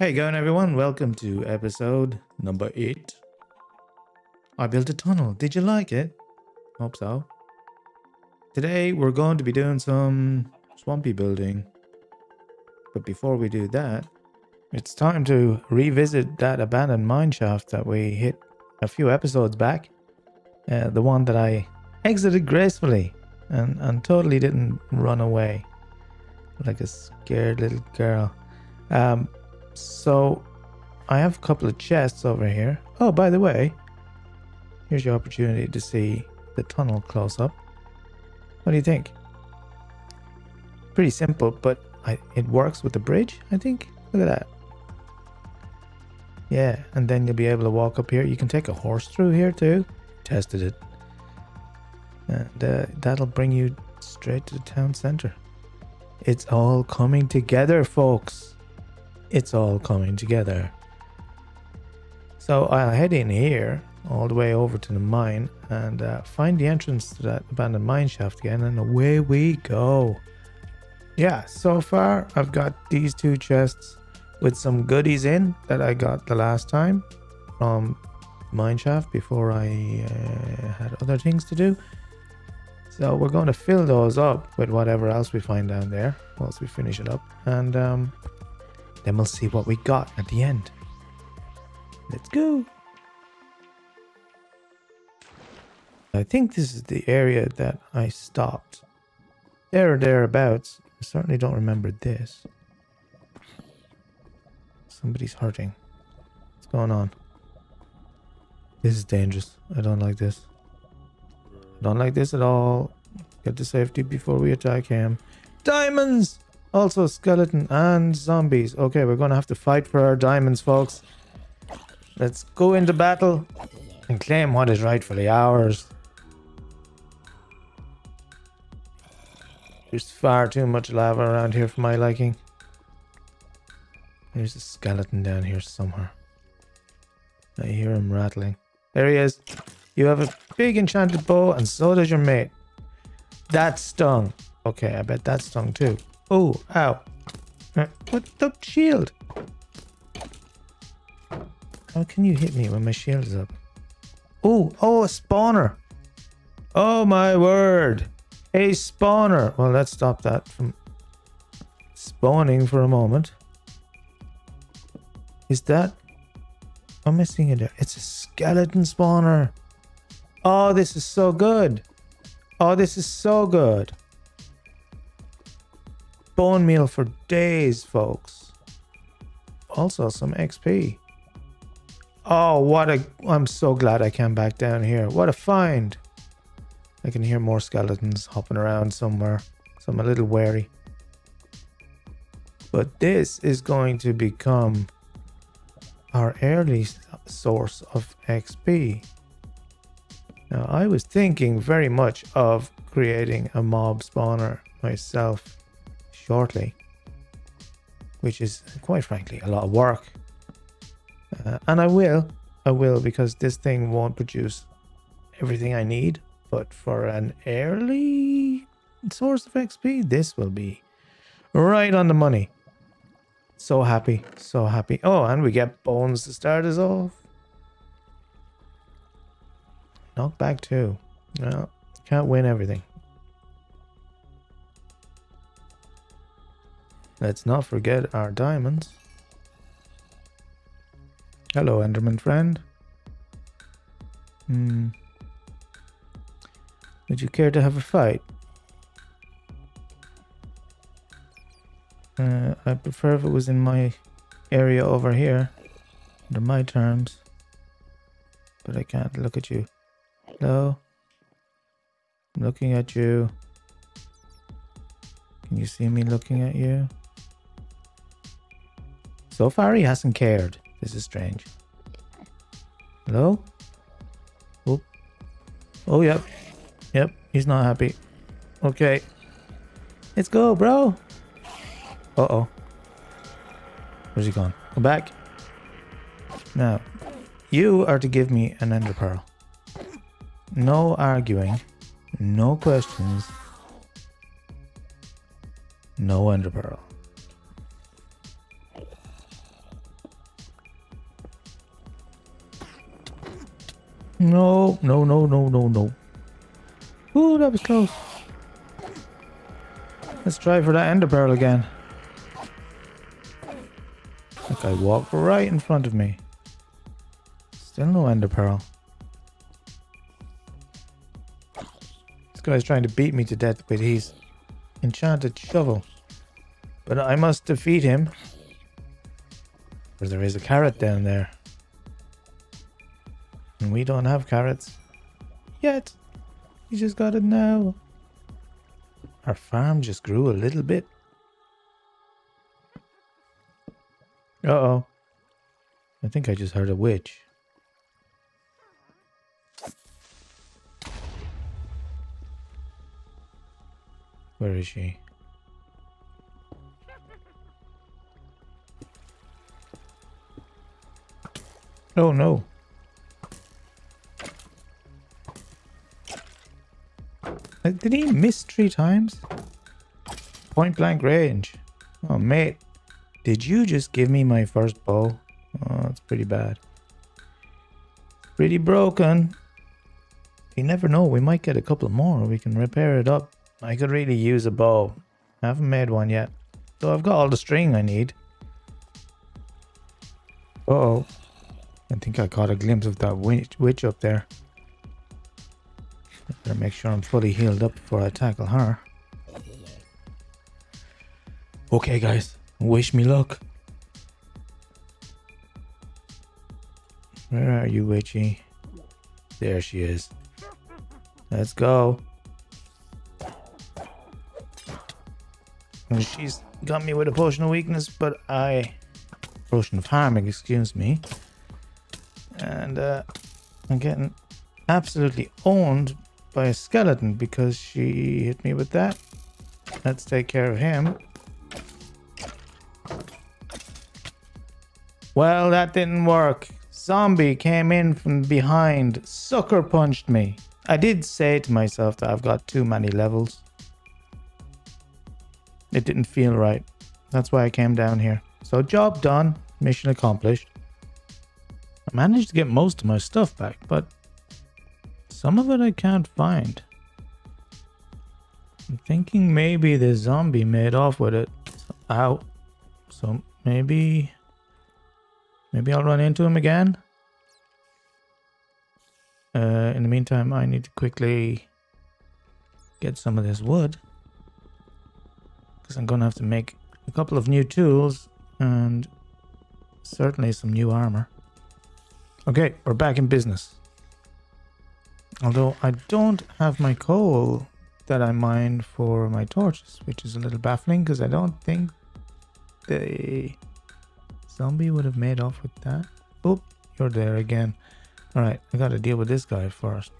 Hey going everyone, welcome to episode number 8. I built a tunnel. Did you like it? Hope so. Today we're going to be doing some swampy building. But before we do that, it's time to revisit that abandoned mineshaft that we hit a few episodes back. The one that I exited gracefully and totally didn't run away like a scared little girl. So I have a couple of chests over here. Oh, by the way, here's your opportunity to see the tunnel close up. What do you think? Pretty simple, but it works with the bridge, I think. Look at that. Yeah, and then you'll be able to walk up here. You can take a horse through here too. Tested it. And that'll bring you straight to the town center. It's all coming together, folks. It's all coming together. So I'll head in here all the way over to the mine and find the entrance to that abandoned mine shaft again, and away we go. Yeah, so far I've got these 2 chests with some goodies in that I got the last time from Mineshaft before I had other things to do. So we're going to fill those up with whatever else we find down there once we finish it up, and then we'll see what we got at the end. Let's go. I think this is the area that I stopped. There or thereabouts. I certainly don't remember this. Somebody's hurting. What's going on? This is dangerous. I don't like this. I don't like this at all. Get to safety before we attack him. Diamonds! Also skeleton and zombies. Okay, we're going to have to fight for our diamonds, folks. Let's go into battle and claim what is rightfully ours. There's far too much lava around here for my liking. There's a skeleton down here somewhere. I hear him rattling. There he is. You have a big enchanted bow, and so does your mate. That stung. Okay, I bet that stung too. Oh, ow. What the shield? How can you hit me when my shield is up? Oh, a spawner. Oh my word. A spawner. Well, let's stop that from spawning for a moment. Is that... What am I seeing in there? It's a skeleton spawner. Oh, this is so good. Oh, this is so good. Bone meal for days, folks. Also some XP. Oh, I'm so glad I came back down here. What a find. I can hear more skeletons hopping around somewhere, so I'm a little wary. But this is going to become our early source of XP. Now, I was thinking very much of creating a mob spawner myself shortly, which is quite frankly a lot of work. And I will because this thing won't produce everything I need, but for an early source of XP, this will be right on the money. So happy, so happy. Oh, and we get bones to start us off. Knockback too. Well, can't win everything. Let's not forget our diamonds. Hello, Enderman friend. Would you care to have a fight? I prefer if it was in my area over here, under my terms. But I can't look at you. Hello? I'm looking at you. Can you see me looking at you? So far he hasn't cared. This is strange. Hello? Oh. Oh, yep. Yep, he's not happy. Okay. Let's go, bro. Uh-oh. Where's he gone? Come back. Now, you are to give me an ender pearl. No arguing. No questions. No ender pearl. No, no, no, no, no, no. Ooh, that was close. Let's try for that ender pearl again. That guy walked right in front of me. Still no ender pearl. This guy's trying to beat me to death with his enchanted shovel. But I must defeat him. Or there is a carrot down there. And we don't have carrots. Yet. We just got it now. Our farm just grew a little bit. Uh-oh. I think I just heard a witch. Where is she? Oh no. Did he miss 3 times? Point blank range. Oh mate. Did you just give me my first bow? Oh, that's pretty bad. Pretty broken. You never know, we might get a couple more. We can repair it up. I could really use a bow. I haven't made one yet. So I've got all the string I need. Uh-oh. I think I caught a glimpse of that witch up there. Better make sure I'm fully healed up before I tackle her. Okay guys, wish me luck. Where are you, witchy? There she is. Let's go. And she's got me with a potion of weakness, but potion of harming, excuse me. And I'm getting absolutely owned by a skeleton because she hit me with that. Let's take care of him. Well, that didn't work. Zombie came in from behind, sucker punched me. I did say to myself that I've got too many levels. It didn't feel right. That's why I came down here. So job done, mission accomplished. I managed to get most of my stuff back, but some of it I can't find. I'm thinking maybe the zombie made off with it. Ow. So maybe I'll run into him again. In the meantime, I need to quickly get some of this wood. Because I'm going to have to make a couple of new tools and certainly some new armor. Okay, we're back in business. Although I don't have my coal that I mined for my torches, which is a little baffling because I don't think the zombie would have made off with that. Oh, you're there again. Alright, I gotta deal with this guy first.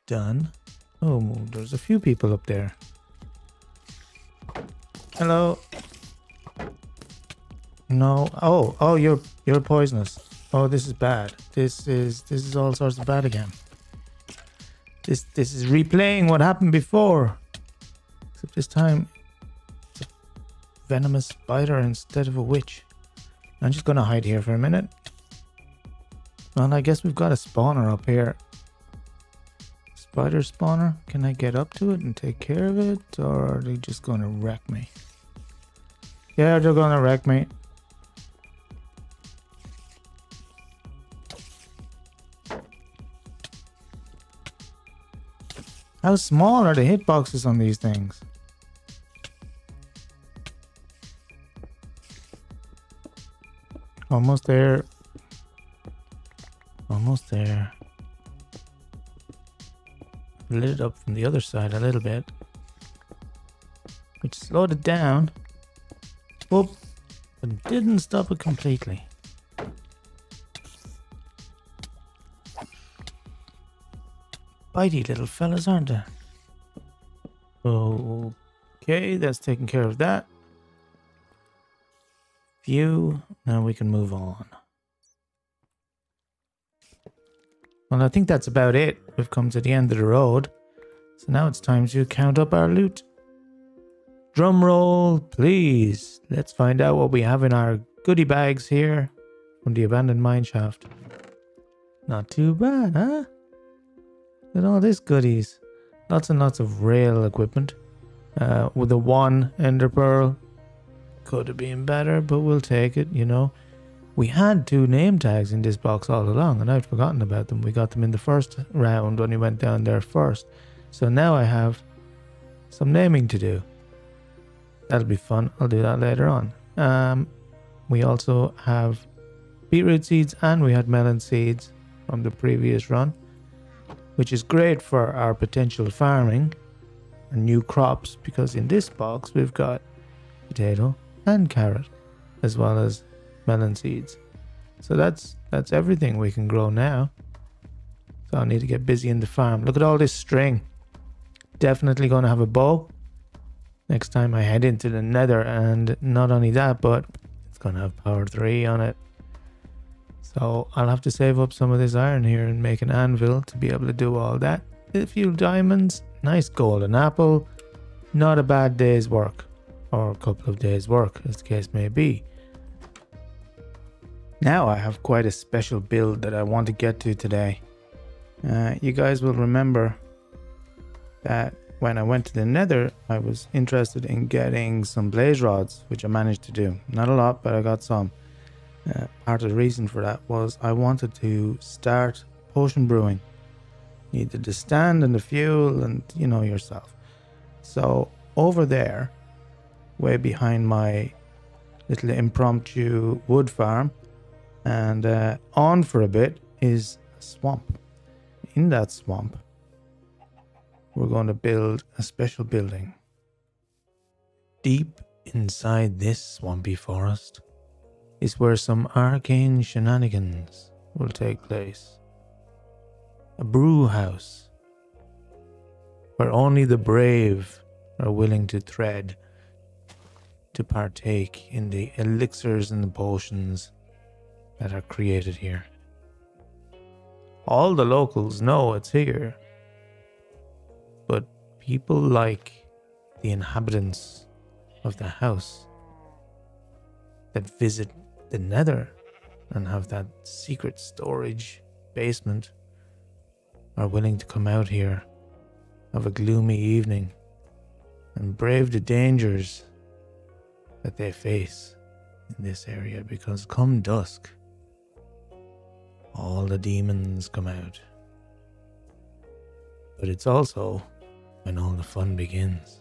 Done. Oh, there's a few people up there. Hello. No. Oh, you're poisonous. Oh, this is bad. This is all sorts of bad again. This is replaying what happened before. Except this time it's a venomous spider instead of a witch. I'm just gonna hide here for a minute. Well, I guess we've got a spawner up here. Spider spawner. Can I get up to it and take care of it? Or are they just gonna wreck me? Yeah, they're gonna wreck me. How small are the hitboxes on these things? Almost there. Almost there. Lit it up from the other side a little bit, which slowed it down. Whoop. But didn't stop it completely. Bitey little fellas, aren't they? Okay, that's taking care of that. Phew, now we can move on. Well, I think that's about it. We've come to the end of the road. So now it's time to count up our loot. Drum roll, please. Let's find out what we have in our goodie bags here from the abandoned mineshaft. Not too bad, huh? Look at all this goodies. Lots and lots of rail equipment. With the one ender pearl. Could have been better, but we'll take it, you know. We had 2 name tags in this box all along, and I'd forgotten about them. We got them in the first round when we went down there first. So now I have some naming to do. That'll be fun. I'll do that later on. We also have beetroot seeds, and we had melon seeds from the previous run, which is great for our potential farming and new crops, because in this box we've got potato and carrot as well as melon seeds. So that's everything we can grow now. So I need to get busy in the farm. Look at all this string. Definitely going to have a bow next time I head into the nether, and not only that, but it's going to have power 3 on it. So I'll have to save up some of this iron here and make an anvil to be able to do all that. A few diamonds, nice golden apple, not a bad day's work, or a couple of days work as the case may be. Now I have quite a special build that I want to get to today. You guys will remember that when I went to the nether, I was interested in getting some blaze rods, which I managed to do. Not a lot, but I got some. Part of the reason for that was I wanted to start potion brewing. Needed the stand and the fuel and you know yourself. So over there, way behind my little impromptu wood farm, and on for a bit is a swamp. In that swamp, we're going to build a special building. Deep inside this swampy forest is where some arcane shenanigans will take place. A brew house where only the brave are willing to tread to partake in the elixirs and the potions that are created here. All the locals know it's here, but people like the inhabitants of the house that visit the nether and have that secret storage basement are willing to come out here of a gloomy evening and brave the dangers that they face in this area, because come dusk, all the demons come out. But it's also when all the fun begins.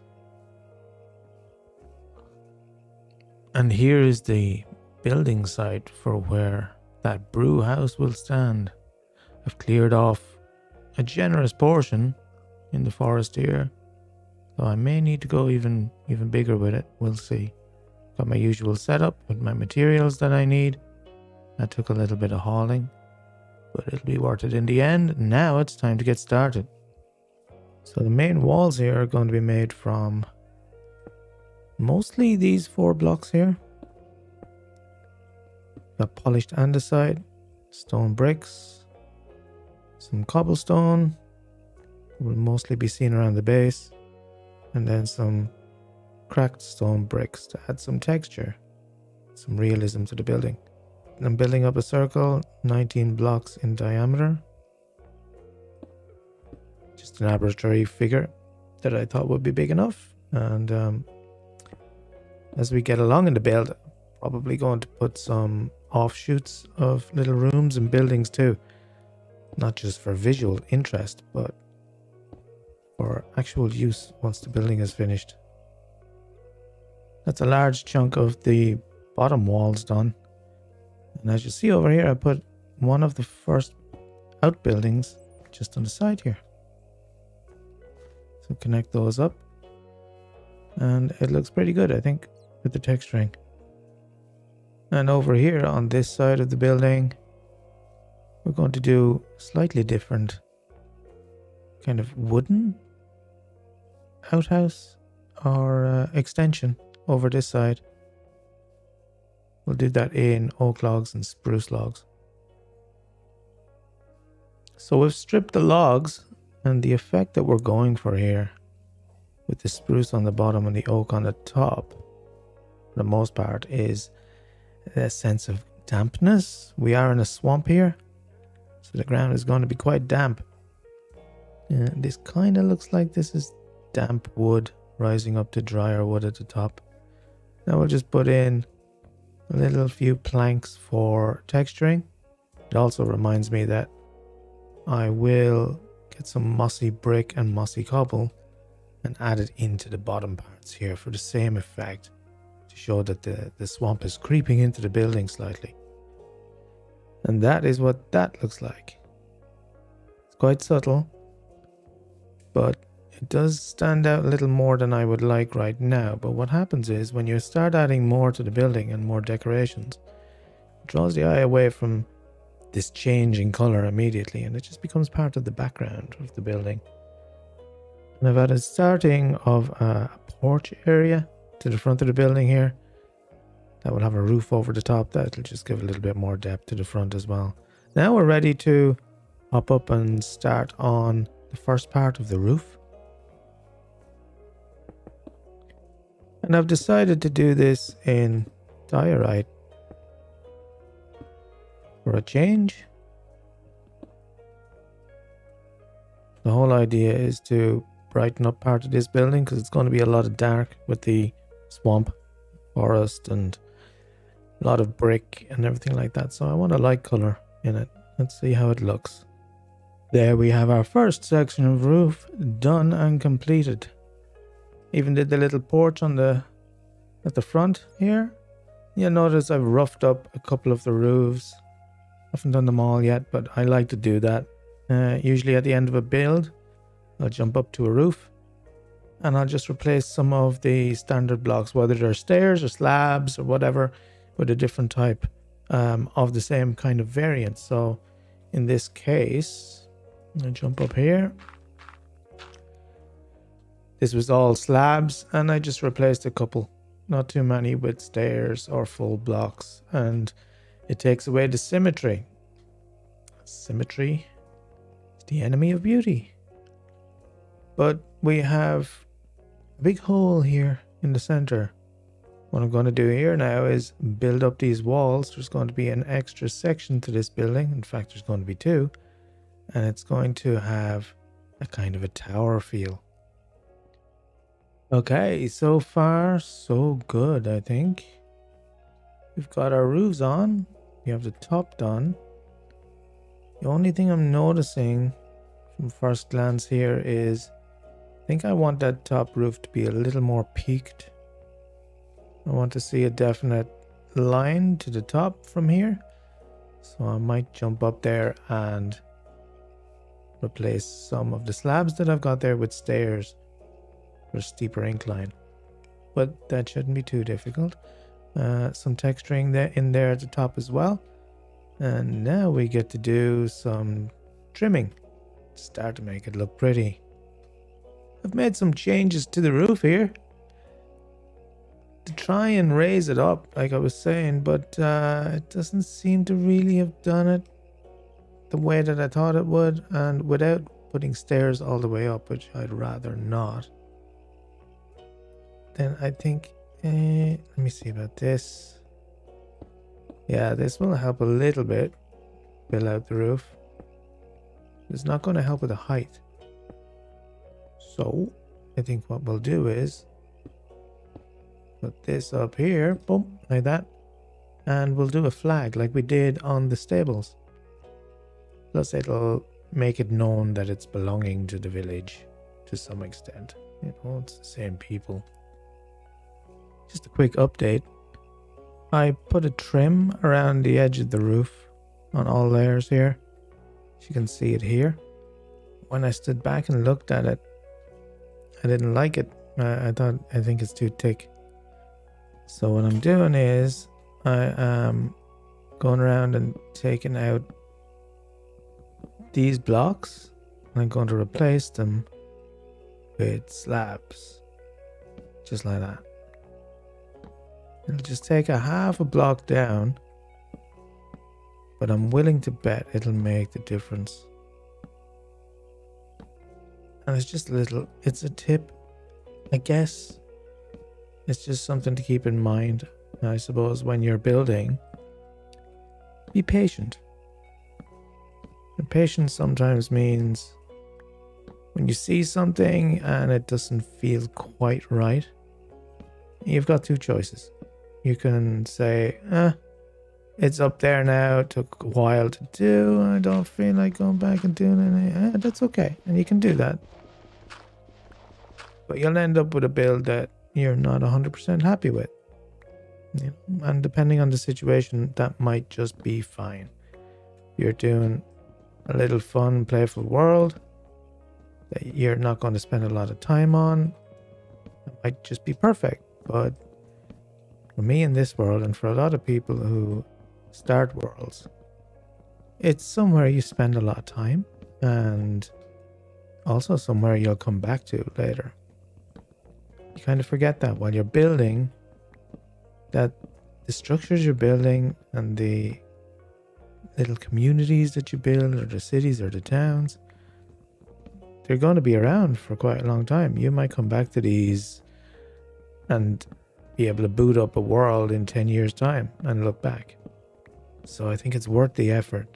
And here is the building site for where that brew house will stand. I've cleared off a generous portion in the forest here, so I may need to go even bigger with it. We'll see. Got my usual setup with my materials that I need. That took a little bit of hauling, but it'll be worth it in the end. Now it's time to get started. So the main walls here are going to be made from mostly these 4 blocks here. Got polished andesite, stone bricks, some cobblestone will mostly be seen around the base, and then some cracked stone bricks to add some texture, some realism to the building. I'm building up a circle, 19 blocks in diameter. Just an arbitrary figure that I thought would be big enough. And as we get along in the build, probably going to put some offshoots of little rooms and buildings too. Not just for visual interest, but for actual use once the building is finished. That's a large chunk of the bottom walls done. And as you see over here, I put one of the first outbuildings just on the side here. So connect those up. And it looks pretty good, I think, with the texturing. And over here on this side of the building, we're going to do slightly different kind of wooden outhouse or extension over this side. We'll do that in oak logs and spruce logs. So we've stripped the logs, and the effect that we're going for here with the spruce on the bottom and the oak on the top, for the most part, is a sense of dampness. We are in a swamp here, so the ground is going to be quite damp. This kind of looks like this is damp wood rising up to drier wood at the top. Now we'll just put in a little few planks for texturing. It also reminds me that I will get some mossy brick and mossy cobble and add it into the bottom parts here for the same effect, to show that the swamp is creeping into the building slightly. And that is what that looks like. It's quite subtle, but it does stand out a little more than I would like right now. But what happens is, when you start adding more to the building and more decorations, it draws the eye away from this change in color immediately, and it just becomes part of the background of the building. And I've added starting of a porch area to the front of the building here. That will have a roof over the top. That'll just give a little bit more depth to the front as well. Now we're ready to hop up and start on the first part of the roof. And I've decided to do this in diorite for a change. The whole idea is to brighten up part of this building, because it's going to be a lot of dark with the swamp, forest, and a lot of brick and everything like that. So I want a light color in it. Let's see how it looks. There we have our first section of roof done and completed. Even did the little porch on at the front here. You'll notice I've roughed up a couple of the roofs. Haven't done them all yet, but I like to do that. Usually at the end of a build, I'll jump up to a roof and I'll just replace some of the standard blocks, whether they're stairs or slabs or whatever, with a different type of the same kind of variant. So in this case, I'll jump up here. This was all slabs, and I just replaced a couple, not too many, with stairs or full blocks, and it takes away the symmetry. Symmetry is the enemy of beauty. But we have a big hole here in the center. What I'm going to do here now is build up these walls. There's going to be an extra section to this building. In fact, there's going to be two, and it's going to have a kind of a tower feel. Okay, so far so good, I think. We've got our roofs on. We have the top done. The only thing I'm noticing from first glance here is, I think I want that top roof to be a little more peaked. I want to see a definite line to the top from here. So I might jump up there and replace some of the slabs that I've got there with stairs for a steeper incline. But that shouldn't be too difficult. Some texturing there in there at the top as well. And now we get to do some trimming to start to make it look pretty. I've made some changes to the roof here to try and raise it up, like I was saying, but it doesn't seem to really have done it the way that I thought it would, and without putting stairs all the way up, which I'd rather not. Then I think, let me see about this. Yeah, this will help a little bit fill out the roof. It's not going to help with the height. So I think what we'll do is put this up here, boom, like that, and we'll do a flag like we did on the stables. Plus it'll make it known that it's belonging to the village to some extent. You know, it's the same people. Just a quick update. I put a trim around the edge of the roof on all layers here. As you can see it here. When I stood back and looked at it, I didn't like it. I think it's too thick. So what I'm doing is I am going around and taking out these blocks, and I'm going to replace them with slabs, just like that. It'll just take a half a block down, but I'm willing to bet it'll make the difference. And it's just a little, it's a tip I guess it's just something to keep in mind. I suppose when you're building, be patient. And patience sometimes means when you see something and it doesn't feel quite right, you've got two choices. You can say, it's up there now, it took a while to do, I don't feel like going back and doing it. That's okay, and you can do that. But you'll end up with a build that you're not 100% happy with. You know? And depending on the situation, that might just be fine. You're doing a little fun, playful world that you're not going to spend a lot of time on. It might just be perfect. But for me in this world, and for a lot of people who start worlds, it's somewhere you spend a lot of time, and also somewhere you'll come back to later. You kind of forget that while you're building, that the structures you're building and the little communities that you build, or the cities or the towns, they're going to be around for quite a long time. You might come back to these and be able to boot up a world in 10 years' time and look back. So I think it's worth the effort.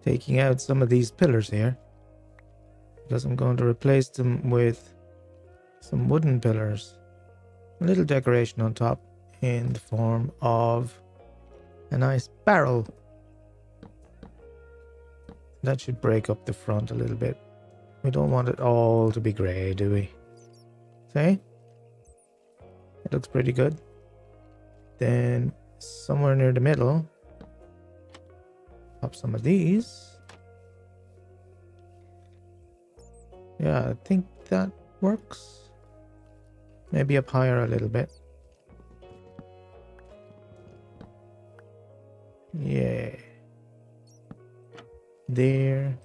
Taking out some of these pillars here, because I'm going to replace them with some wooden pillars. A little decoration on top in the form of a nice barrel. That should break up the front a little bit. We don't want it all to be grey, do we? See? It looks pretty good. Then somewhere near the middle, pop some of these. Yeah, I think that works. Maybe up higher a little bit. Yeah. There.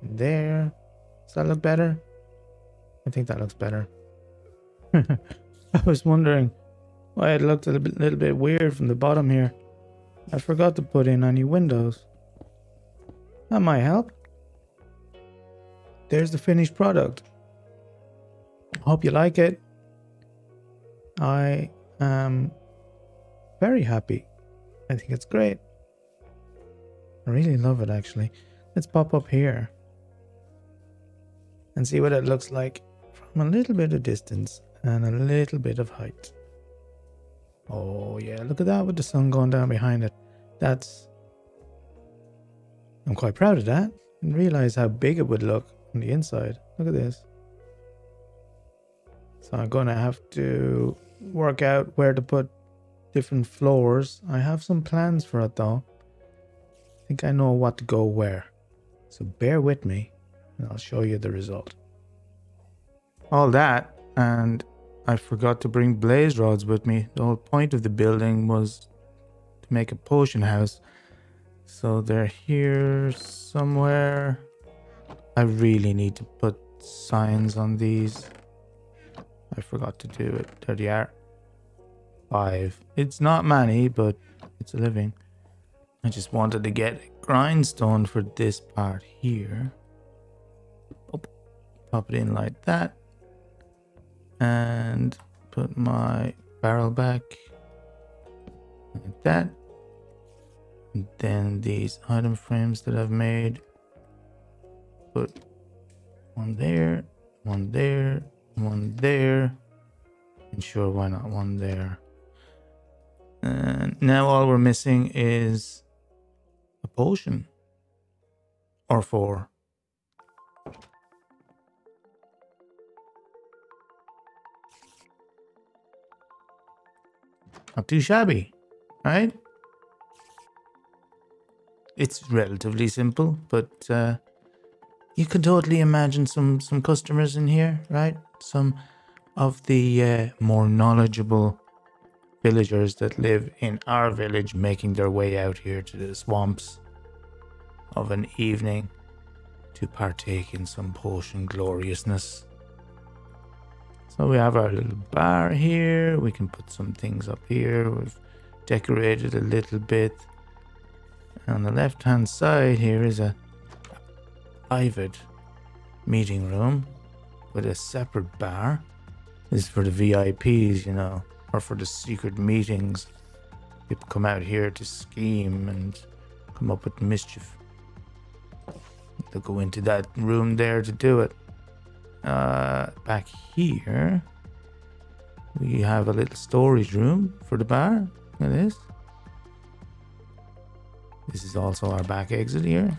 There. Does that look better? I think that looks better. I was wondering why it looked a little bit weird from the bottom here. I forgot to put in any windows. That might help. There's the finished product. Hope you like it. I am very happy. I think it's great. I really love it, actually. Let's pop up here and see what it looks like from a little bit of distance and a little bit of height. Oh yeah, look at that with the sun going down behind it. I'm quite proud of that. I didn't realize how big it would look on the inside. Look at this. So I'm gonna have to work out where to put different floors. I have some plans for it though. I think I know what to go where. So bear with me and I'll show you the result. All that, and I forgot to bring blaze rods with me. The whole point of the building was to make a potion house. So they're here somewhere. I really need to put signs on these. I forgot to do it. There they are. 5. It's not many, but it's a living. I just wanted to get a grindstone for this part here. Pop it in like that. And put my barrel back like that. And then these item frames that I've made. Put one there, one there, one there. And sure, why not one there? And now all we're missing is a potion. Or 4. Not too shabby, right? It's relatively simple, but you can totally imagine some customers in here, right? Some of the more knowledgeable villagers that live in our village making their way out here to the swamps of an evening to partake in some potion gloriousness. So we have our little bar here. We can put some things up here. We've decorated a little bit. On the left hand side here is a private meeting room with a separate bar. This is for the VIPs, you know, or for the secret meetings. People come out here to scheme and come up with mischief. They'll go into that room there to do it. Back here, we have a little storage room for the bar. Look at this. This is also our back exit here.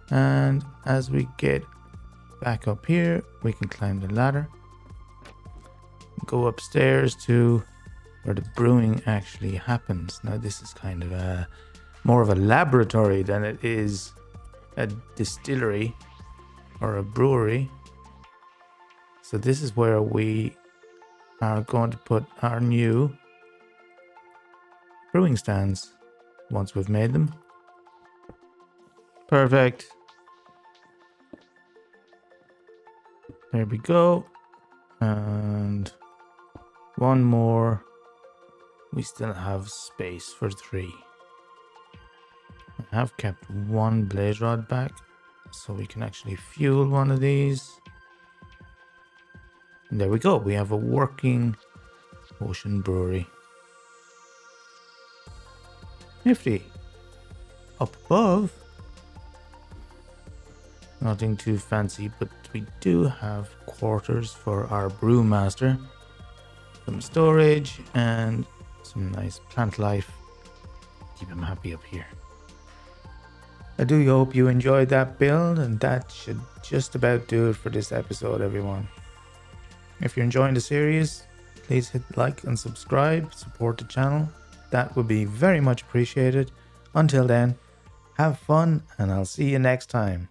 And as we get back up here, we can climb the ladder. Go upstairs to where the brewing actually happens. Now this is kind of more of a laboratory than it is a distillery or a brewery. So this is where we are going to put our new brewing stands once we've made them. Perfect. There we go. And one more. We still have space for 3. I have kept one blaze rod back so we can actually fuel one of these. And there we go. We have a working ocean brewery. Nifty. Up above, nothing too fancy, but we do have quarters for our brewmaster, some storage, and some nice plant life. Keep him happy up here. I do hope you enjoyed that build, and that should just about do it for this episode, everyone. If you're enjoying the series, please hit like and subscribe, support the channel. That would be very much appreciated. Until then, have fun, and I'll see you next time.